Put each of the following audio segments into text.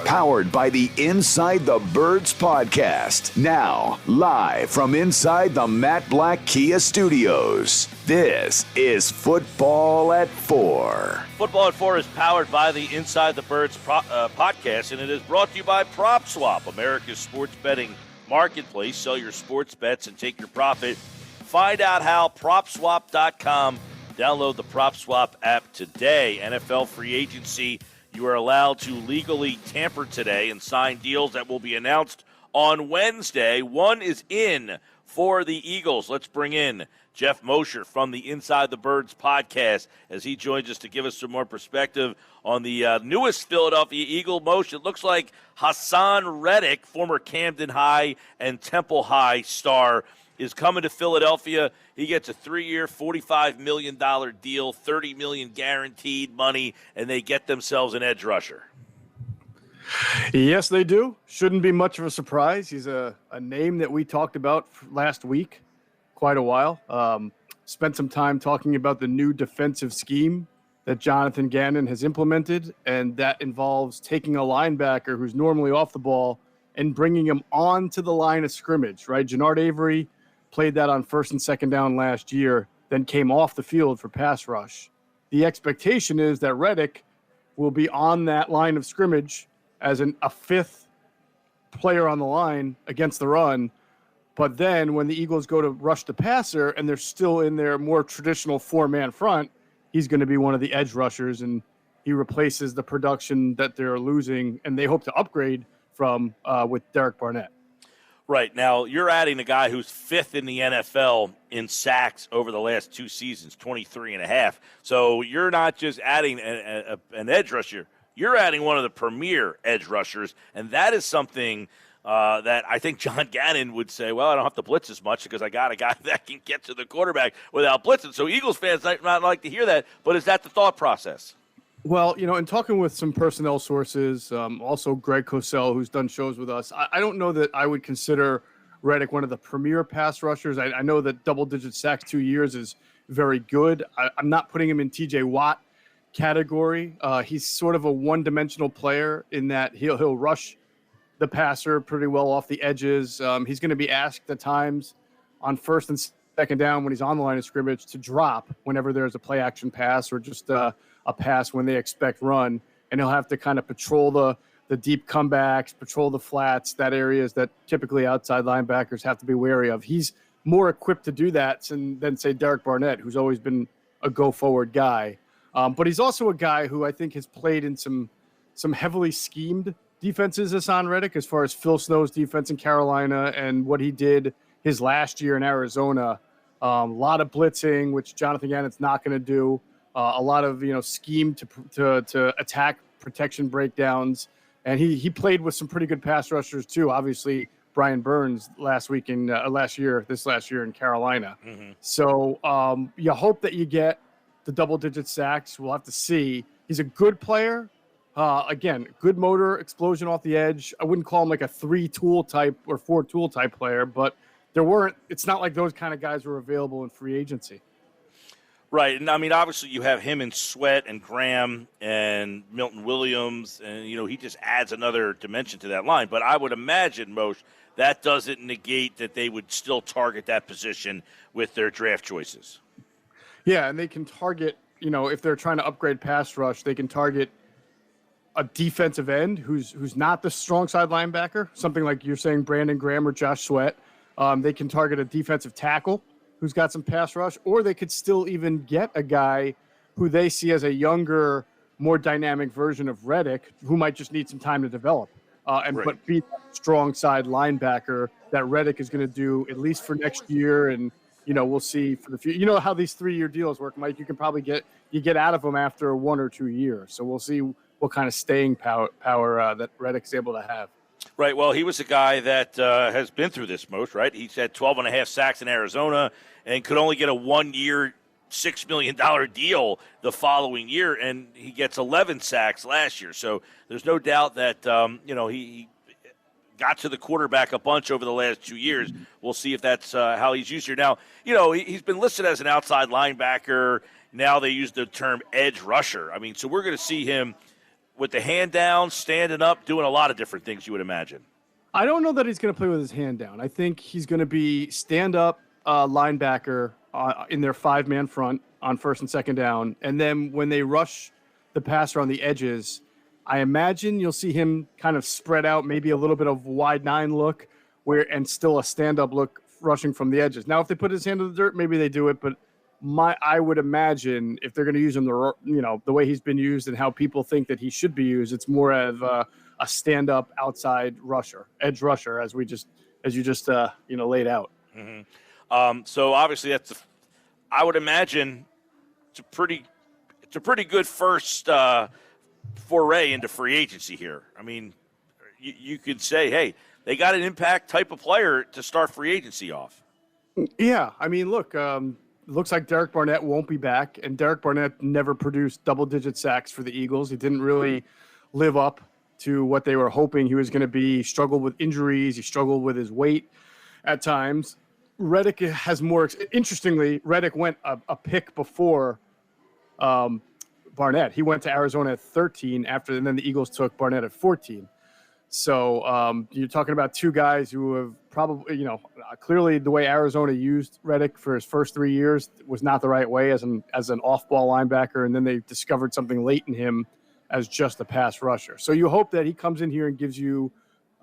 powered by the Inside the Birds podcast. Now, live from inside the Matt Black Kia Studios, this is Football at 4. Football at 4 is powered by the Inside the Birds podcast, and it is brought to you by PropSwap, America's sports betting marketplace. Sell your sports bets and take your profit. Find out how, PropSwap.com. Download the PropSwap app today. NFL free agency, you are allowed to legally tamper today and sign deals that will be announced on Wednesday. One is in for the Eagles. Let's bring in Geoff Mosher from the Inside the Birds podcast as he joins us to give us some more perspective on the newest Philadelphia Eagle. Mosher, it looks like Hassan Reddick, former Camden High and Temple High star, is coming to Philadelphia. He gets a 3-year, $45 million deal, $30 million guaranteed money, and they get themselves an edge rusher. Yes, they do. Shouldn't be much of a surprise. He's a name that we talked about last week quite a while. Spent some time talking about the new defensive scheme that Jonathan Gannon has implemented, and that involves taking a linebacker who's normally off the ball and bringing him onto the line of scrimmage, right? Jannard Avery played that on first and second down last year, then came off the field for pass rush. The expectation is that Reddick will be on that line of scrimmage as a fifth player on the line against the run. But then when the Eagles go to rush the passer and they're still in their more traditional four-man front, he's going to be one of the edge rushers, and he replaces the production that they're losing, and they hope to upgrade from with Derek Barnett. Right. Now, you're adding a guy who's fifth in the NFL in sacks over the last 2 seasons, 23.5. So you're not just adding an edge rusher. You're adding one of the premier edge rushers, and that is something that I think John Gannon would say, well, I don't have to blitz as much because I got a guy that can get to the quarterback without blitzing. So Eagles fans might not like to hear that, but is that the thought process? Well, in talking with some personnel sources, also Greg Cosell, who's done shows with us, I don't know that I would consider Reddick one of the premier pass rushers. I know that double-digit sacks 2 years is very good. I'm not putting him in T.J. Watt category. He's sort of a one-dimensional player in that he'll rush the passer pretty well off the edges. He's going to be asked at times on first and second down when he's on the line of scrimmage to drop whenever there's a play-action pass or just a pass when they expect run, and he'll have to kind of patrol the deep comebacks, patrol the flats, that areas that typically outside linebackers have to be wary of. He's more equipped to do that than say, Derek Barnett, who's always been a go-forward guy. But he's also a guy who I think has played in some heavily schemed defenses, Hassan Reddick, as far as Phil Snow's defense in Carolina and what he did his last year in Arizona. A lot of blitzing, which Jonathan Gannon's not going to do. A lot of scheme to attack protection breakdowns, and he played with some pretty good pass rushers too. Obviously, Brian Burns this last year in Carolina. Mm-hmm. So you hope that you get the double-digit sacks. We'll have to see. He's a good player. Again, good motor, explosion off the edge. I wouldn't call him like a 3-tool type or 4-tool type player, but it's not like those kind of guys were available in free agency. Right, and I mean, obviously you have him and Sweat and Graham and Milton Williams, and, he just adds another dimension to that line. But I would imagine, Moshe, that doesn't negate that they would still target that position with their draft choices. Yeah, and they can target, if they're trying to upgrade pass rush, they can target a defensive end who's not the strong side linebacker, something like you're saying Brandon Graham or Josh Sweat. They can target a defensive tackle who's got some pass rush, or they could still even get a guy who they see as a younger, more dynamic version of Reddick, who might just need some time to develop, but be that strong side linebacker that Reddick is going to do at least for next year, and we'll see for the future. You know how these 3-year deals work, Mike. You can probably get out of them after 1 or 2 years. So we'll see what kind of staying power that Reddick's able to have. Right. Well, he was a guy that has been through this most, right? He's had 12.5 sacks in Arizona and could only get a 1-year, $6 million deal the following year, and he gets 11 sacks last year. So there's no doubt that, he got to the quarterback a bunch over the last 2 years. We'll see if that's how he's used here. Now, he's been listed as an outside linebacker. Now they use the term edge rusher. I mean, so we're going to see him with the hand down, standing up, doing a lot of different things, you would imagine. I don't know that he's going to play with his hand down. I think he's going to be stand-up linebacker in their 5-man front on first and second down. And then when they rush the passer on the edges, I imagine you'll see him kind of spread out, maybe a little bit of wide 9 look and still a stand-up look rushing from the edges. Now, if they put his hand in the dirt, maybe they do it. But I would imagine if they're going to use him the way he's been used and how people think that he should be used, it's more of a stand-up outside rusher, edge rusher, as you just laid out. Mm-hmm. So obviously I would imagine it's a pretty good first foray into free agency here. I mean, you could say, hey, they got an impact type of player to start free agency off. Yeah, I mean, look, looks like Derek Barnett won't be back, and Derek Barnett never produced double-digit sacks for the Eagles. He didn't really live up to what they were hoping he was going to be. He struggled with injuries. He struggled with his weight at times. Reddick has more – interestingly, Reddick went a pick before Barnett. He went to Arizona at 13 and then the Eagles took Barnett at 14. So you're talking about two guys who have probably, clearly the way Arizona used Reddick for his first 3 years was not the right way as an off-ball linebacker, and then they discovered something late in him as just a pass rusher. So you hope that he comes in here and gives you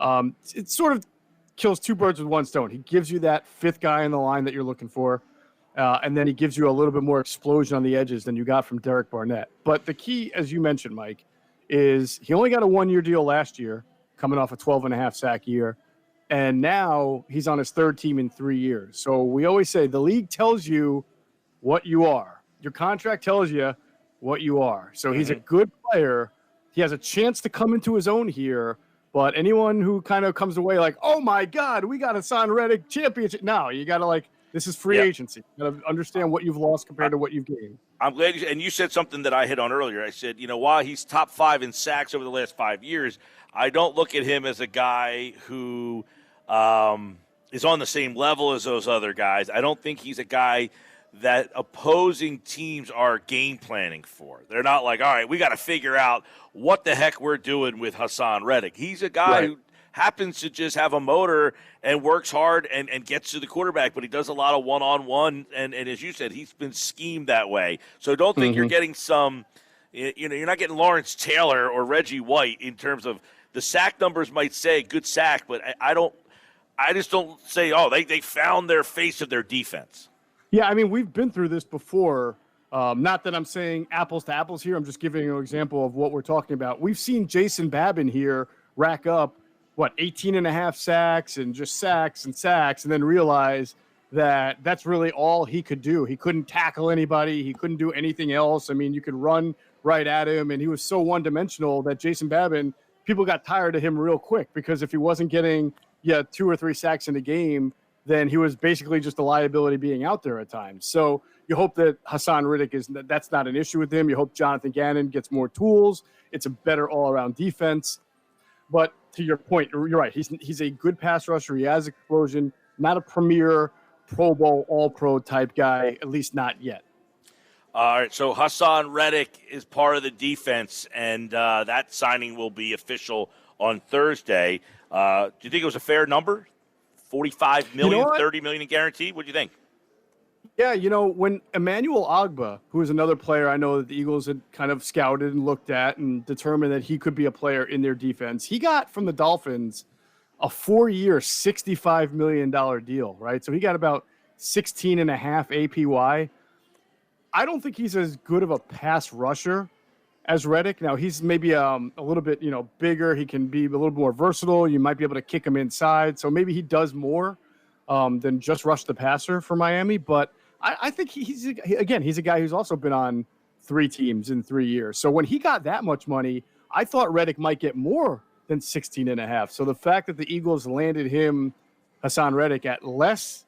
it sort of kills two birds with one stone. He gives you that fifth guy in the line that you're looking for, and then he gives you a little bit more explosion on the edges than you got from Derek Barnett. But the key, as you mentioned, Mike, is he only got a 1-year deal last year, coming off a 12.5 sack year, and now he's on his third team in 3 years. So we always say the league tells you what you are. Your contract tells you what you are. So he's a good player. He has a chance to come into his own here, but anyone who kind of comes away like, oh my God, we got Hassan Reddick championship. No, you got to this is free agency. You got to understand what you've lost compared to what you've gained. I'm glad you said something that I hit on earlier. I said, while he's top 5 in sacks over the last 5 years, I don't look at him as a guy who is on the same level as those other guys. I don't think he's a guy that opposing teams are game planning for. They're not like, all right, we got to figure out what the heck we're doing with Hassan Reddick. He's a guy who happens to just have a motor and works hard and gets to the quarterback, but he does a lot of one-on-one, and as you said, he's been schemed that way. So don't think you're getting you're not getting Lawrence Taylor or Reggie White in terms of the sack numbers might say good sack, but I just don't say, they found their face of their defense. Yeah, I mean, we've been through this before. Not that I'm saying apples to apples here. I'm just giving you an example of what we're talking about. We've seen Jason Babin here rack up, 18.5 sacks and just sacks, and then realize that that's really all he could do. He couldn't tackle anybody. He couldn't do anything else. I mean, you could run right at him, and he was so one-dimensional that Jason Babin, people got tired of him real quick because if he wasn't getting 2 or 3 sacks in a game, then he was basically just a liability being out there at times. So you hope that Hassan Reddick that's not an issue with him. You hope Jonathan Gannon gets more tools. It's a better all-around defense. But to your point, you're right. He's a good pass rusher. He has explosion, not a premier Pro Bowl, All-Pro type guy, at least not yet. All right, so Hassan Reddick is part of the defense, and that signing will be official on Thursday. Do you think it was a fair number? $45 million, $30 million in guaranteed? What do you think? Yeah, when Emmanuel Ogbah, who is another player I know that the Eagles had kind of scouted and looked at and determined that he could be a player in their defense, he got from the Dolphins a 4-year, $65 million deal, right? So he got about 16.5 APY. I don't think he's as good of a pass rusher as Reddick. Now, he's maybe a little bit, bigger. He can be a little more versatile. You might be able to kick him inside. So maybe he does more than just rush the passer for Miami. But I think he's a guy who's also been on 3 teams in 3 years. So when he got that much money, I thought Reddick might get more than 16.5. So the fact that the Eagles landed him, Hassan Reddick, at less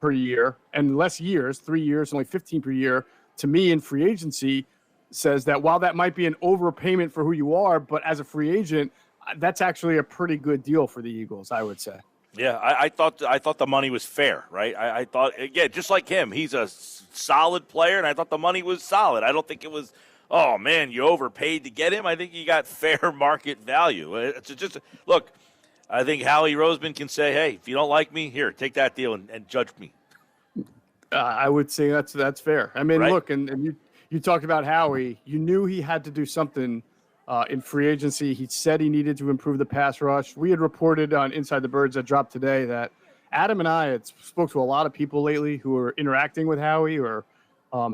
per year and less years, 3 years, only 15 per year, to me in free agency says that while that might be an overpayment for who you are, but as a free agent, that's actually a pretty good deal for the Eagles, I would say. Yeah, I thought the money was fair, right? I thought, again, just like him, he's a solid player, and I thought the money was solid. I don't think it was oh, man, you overpaid to get him. I think you got fair market value. It's just look, I think Howie Roseman can say, hey, if you don't like me, here, take that deal and judge me. I would say that's fair. I mean, right? Look, and you talked about Howie. You knew he had to do something in free agency. He said he needed to improve the pass rush. We had reported on Inside the Birds that dropped today that Adam and I had spoke to a lot of people lately who were interacting with Howie or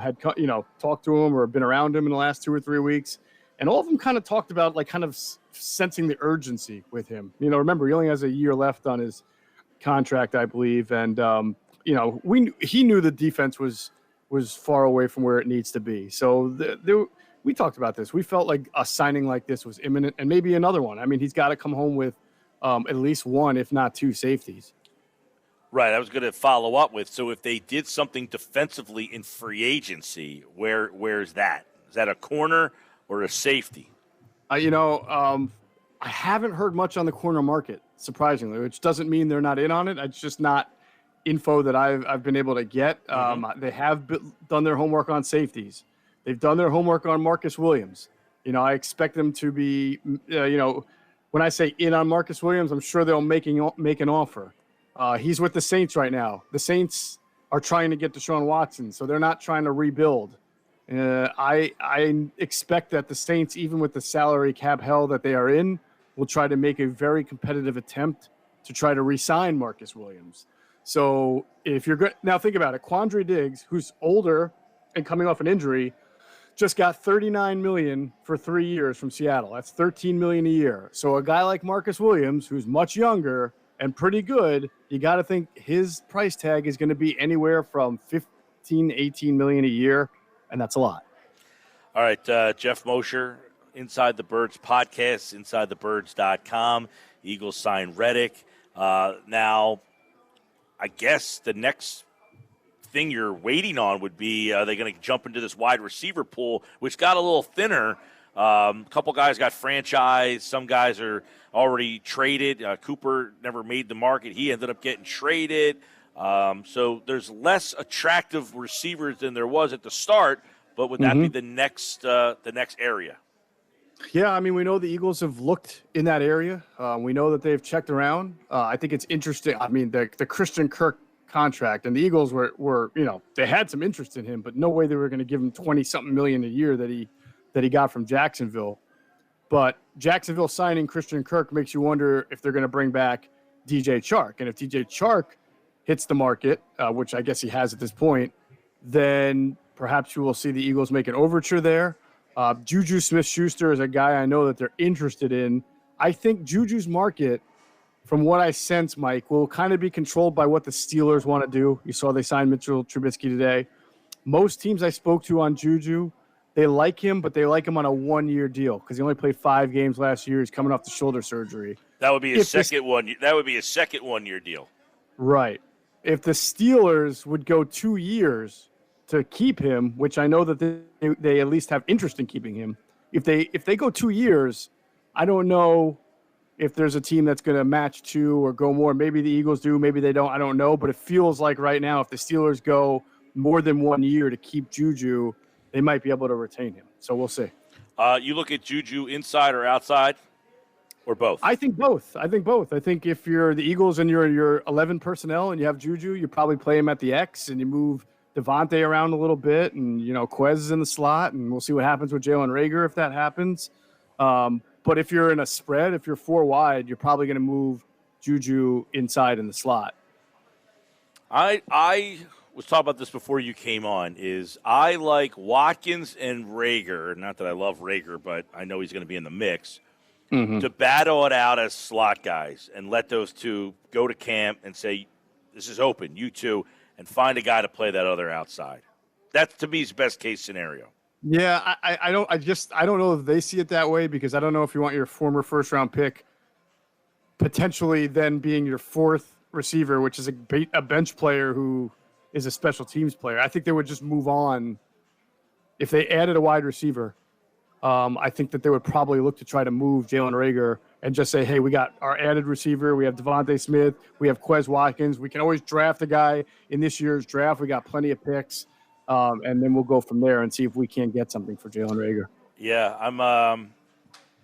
had talked to him or been around him in the last 2 or 3 weeks, and all of them kind of talked about sensing the urgency with him. Remember, he only has a year left on his contract, I believe, and he knew the defense was far away from where it needs to be. So we talked about this. We felt like a signing like this was imminent, and maybe another one. I mean, he's got to come home with at least one, if not two, safeties. Right, I was going to follow up with, so if they did something defensively in free agency, where's that? Is that a corner or a safety? I haven't heard much on the corner market, surprisingly, which doesn't mean they're not in on it. It's just not info that I've been able to get. They have done their homework on safeties. They've done their homework on Marcus Williams. I expect them to be, when I say in on Marcus Williams, I'm sure they'll make an offer. He's with the Saints right now. The Saints are trying to get Deshaun Watson, so they're not trying to rebuild. I expect that the Saints, even with the salary cap hell that they are in, will try to make a very competitive attempt to try to re-sign Marcus Williams. So if you're good, now think about it. Quandre Diggs, who's older and coming off an injury, just got $39 million for 3 years from Seattle. That's $13 million a year. So a guy like Marcus Williams, who's much younger and pretty good, you got to think his price tag is going to be anywhere from $15, $18 million a year, and that's a lot. All right, Geoff Mosher, Inside the Birds podcast, InsideTheBirds.com. Eagles sign Reddick. Now, I guess the next thing you're waiting on would be are they going to jump into this wide receiver pool, which got a little thinner. A couple guys got franchised. Some guys are already traded. Cooper never made the market. He ended up getting traded. So there's less attractive receivers than there was at the start, but would that be the next area? Yeah, I mean, we know the Eagles have looked in that area. We know that they've checked around. I think it's interesting. I mean, the Christian Kirk contract, and the Eagles were they had some interest in him, but no way they were going to give him $20-something million a year that he got from Jacksonville. But Jacksonville signing Christian Kirk makes you wonder if they're going to bring back DJ Chark. And if DJ Chark hits the market, which I guess he has at this point, then perhaps you will see the Eagles make an overture there. Juju Smith-Schuster is a guy I know that they're interested in. I think Juju's market, from what I sense, Mike, will kind of be controlled by what the Steelers want to do. You saw they signed Mitchell Trubisky today. Most teams I spoke to on Juju, they like him, but they like him on a one-year deal because he only played 5 games last year. He's coming off the shoulder surgery. That would be a second 1-year deal. Right. If the Steelers would go 2 years to keep him, which I know that they at least have interest in keeping him, if they go 2 years, I don't know if there's a team that's going to match 2 or go more. Maybe the Eagles do, maybe they don't. I don't know. But it feels like right now, if the Steelers go more than 1 year to keep Juju, they might be able to retain him. So we'll see. You look at Juju inside or outside, or both? I think both. I think if you're the Eagles and you're your 11 personnel and you have Juju, you probably play him at the X and you move Devontae around a little bit, and Quez is in the slot, and we'll see what happens with Jalen Reagor if that happens. But if you're in a spread, if you're 4 wide, you're probably going to move Juju inside in the slot. I was talking about this before you came on. Is I like Watkins and Reagor. Not that I love Reagor, but I know he's going to be in the mix. To battle it out as slot guys and let those two go to camp and say, "This is open, you two." And find a guy to play that other outside. That, to me, is best case scenario. Yeah, I don't know if they see it that way, because I don't know if you want your former first-round pick potentially then being your 4th receiver, which is a bench player who is a special teams player. I think they would just move on if they added a wide receiver. I think that they would probably look to try to move Jalen Reagor and just say, hey, we got our added receiver. We have Devontae Smith. We have Quez Watkins. We can always draft a guy in this year's draft. We got plenty of picks. And then we'll go from there and see if we can't get something for Jalen Reagor. Yeah, I'm.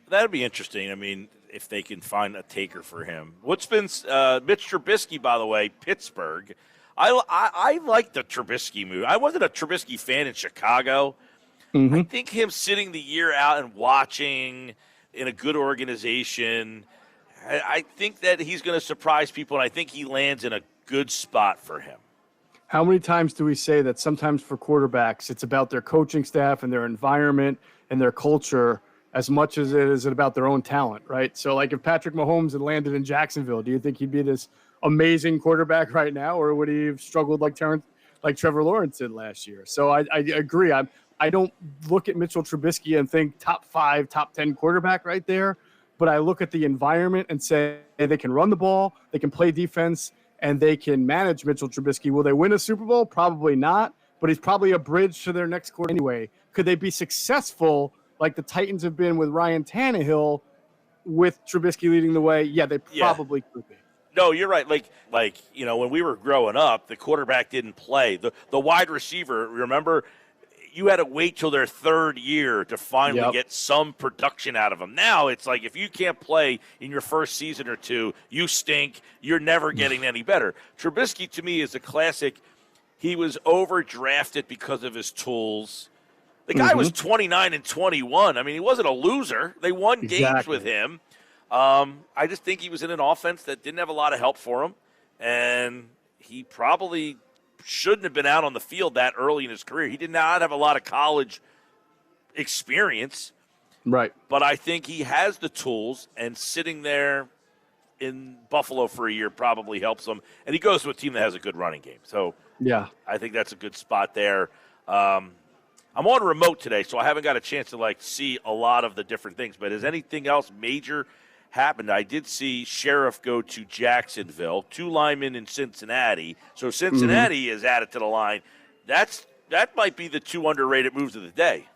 That'd be interesting. I mean, if they can find a taker for him. What's been Mitch Trubisky, by the way, Pittsburgh. I like the Trubisky move. I wasn't a Trubisky fan in Chicago. Mm-hmm. I think him sitting the year out and watching in a good organization, I think that he's going to surprise people, and I think he lands in a good spot for him. How many times do we say that sometimes for quarterbacks, it's about their coaching staff and their environment and their culture as much as it is about their own talent, right? So, like, if Patrick Mahomes had landed in Jacksonville, do you think he'd be this amazing quarterback right now, or would he have struggled like Trevor Lawrence did last year? So I agree. I don't look at Mitchell Trubisky and think top 5, top 10 quarterback right there, but I look at the environment and say they can run the ball, they can play defense, and they can manage Mitchell Trubisky. Will they win a Super Bowl? Probably not, but he's probably a bridge to their next quarter anyway. Could they be successful like the Titans have been with Ryan Tannehill with Trubisky leading the way? Yeah, they probably could be. No, you're right. Like when we were growing up, the quarterback didn't play. The wide receiver, remember, you had to wait till their third year to finally get some production out of them. Now it's like if you can't play in your first season or two, you stink. You're never getting any better. Trubisky, to me, is a classic. He was overdrafted because of his tools. The guy was 29 and 21. I mean, he wasn't a loser. They won games with him. I just think he was in an offense that didn't have a lot of help for him, and he probably shouldn't have been out on the field that early in his career. He did not have a lot of college experience. Right. But I think he has the tools, and sitting there in Buffalo for a year probably helps him. And he goes to a team that has a good running game. So yeah, I think that's a good spot there. I'm on remote today, so I haven't got a chance to see a lot of the different things. But has anything else major happened? I did see Sheriff go to Jacksonville, 2 linemen in Cincinnati. So Cincinnati is added to the line. That might be the 2 underrated moves of the day.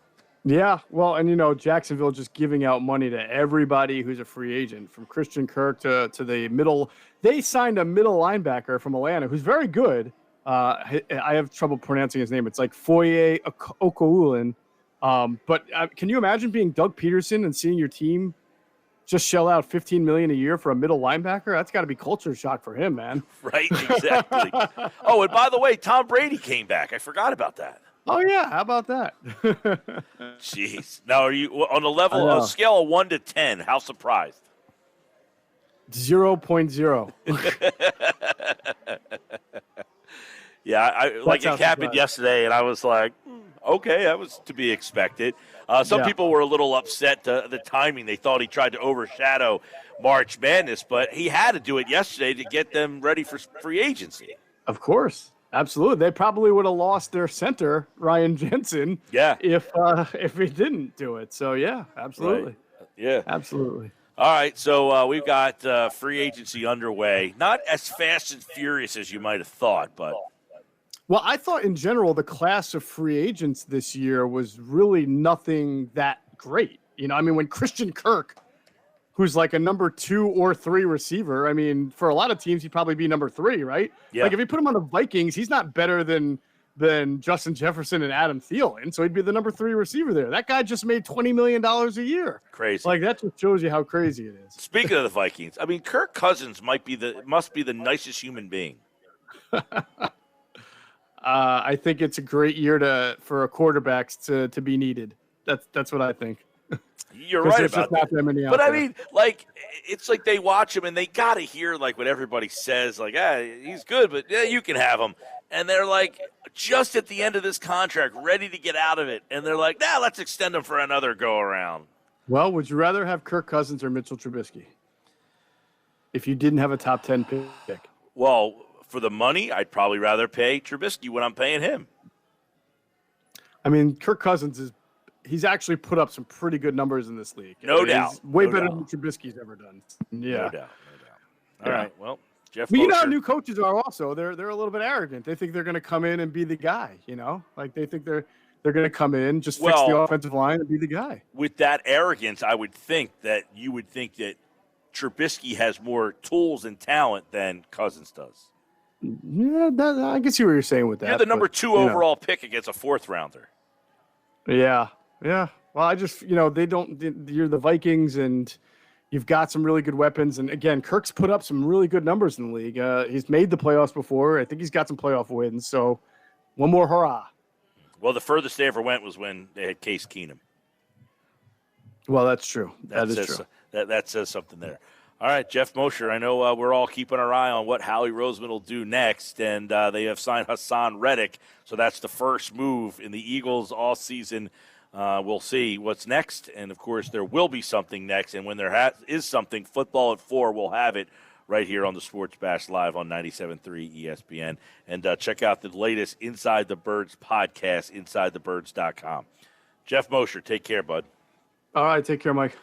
Yeah, well, and Jacksonville just giving out money to everybody who's a free agent, from Christian Kirk to the middle. They signed a middle linebacker from Atlanta who's very good. I have trouble pronouncing his name. It's like Foye Okoulen. But can you imagine being Doug Peterson and seeing your team just shell out $15 million a year for a middle linebacker? That's got to be culture shock for him, man. Right, exactly. Oh, and by the way, Tom Brady came back. I forgot about that. Oh yeah, how about that? Jeez. Now, are you on a scale of 1 to 10? How surprised? 0.0. Yeah, it happened yesterday, and I was like, okay, that was to be expected. Some people were a little upset the timing. They thought he tried to overshadow March Madness, but he had to do it yesterday to get them ready for free agency. Of course. Absolutely. They probably would have lost their center, Ryan Jensen, if he didn't do it. So, yeah, absolutely. Right. Yeah. Absolutely. All right, so we've got free agency underway. Not as fast and furious as you might have thought, but – well, I thought in general the class of free agents this year was really nothing that great. When Christian Kirk, who's like a number 2 or 3 receiver, for a lot of teams he'd probably be number 3, right? Yeah. Like if you put him on the Vikings, he's not better than Justin Jefferson and Adam Thielen, so he'd be the number 3 receiver there. That guy just made $20 million a year. Crazy. Like that just shows you how crazy it is. Speaking of the Vikings, Kirk Cousins must be the nicest human being. I think it's a great year for quarterbacks to be needed. That's what I think. You're right about that. But there. It's like they watch him and they got to hear what everybody says. He's good, but you can have him. And they're just at the end of this contract, ready to get out of it. And they're like, let's extend him for another go around. Well, would you rather have Kirk Cousins or Mitchell Trubisky if you didn't have a top 10 pick? Well, for the money, I'd probably rather pay Trubisky when I'm paying him. Kirk Cousins he's actually put up some pretty good numbers in this league. No doubt. He's way better than Trubisky's ever done. Yeah. No doubt. All right. Well, Geoff Mosher. Mosher. How new coaches are also. They're a little bit arrogant. They think they're going to come in and be the guy, They think they're going to come in, just fix the offensive line and be the guy. With that arrogance, I would think that you would think that Trubisky has more tools and talent than Cousins does. Yeah, I can see what you're saying with that. You're the number 2 overall pick against a 4th rounder. Yeah. Well, I just, you're the Vikings and you've got some really good weapons. And again, Kirk's put up some really good numbers in the league. He's made the playoffs before. I think he's got some playoff wins. So one more hurrah. Well, the furthest they ever went was when they had Case Keenum. Well, that's true. That is true. That says something there. All right, Geoff Mosher, I know we're all keeping our eye on what Howie Roseman will do next, and they have signed Hassan Reddick, so that's the first move in the Eagles all season. We'll see what's next, and, of course, there will be something next, and when there is something, Football at 4 will have it right here on the Sports Bash Live on 97.3 ESPN. And check out the latest Inside the Birds podcast, InsideTheBirds.com. Geoff Mosher, take care, bud. All right, take care, Mike.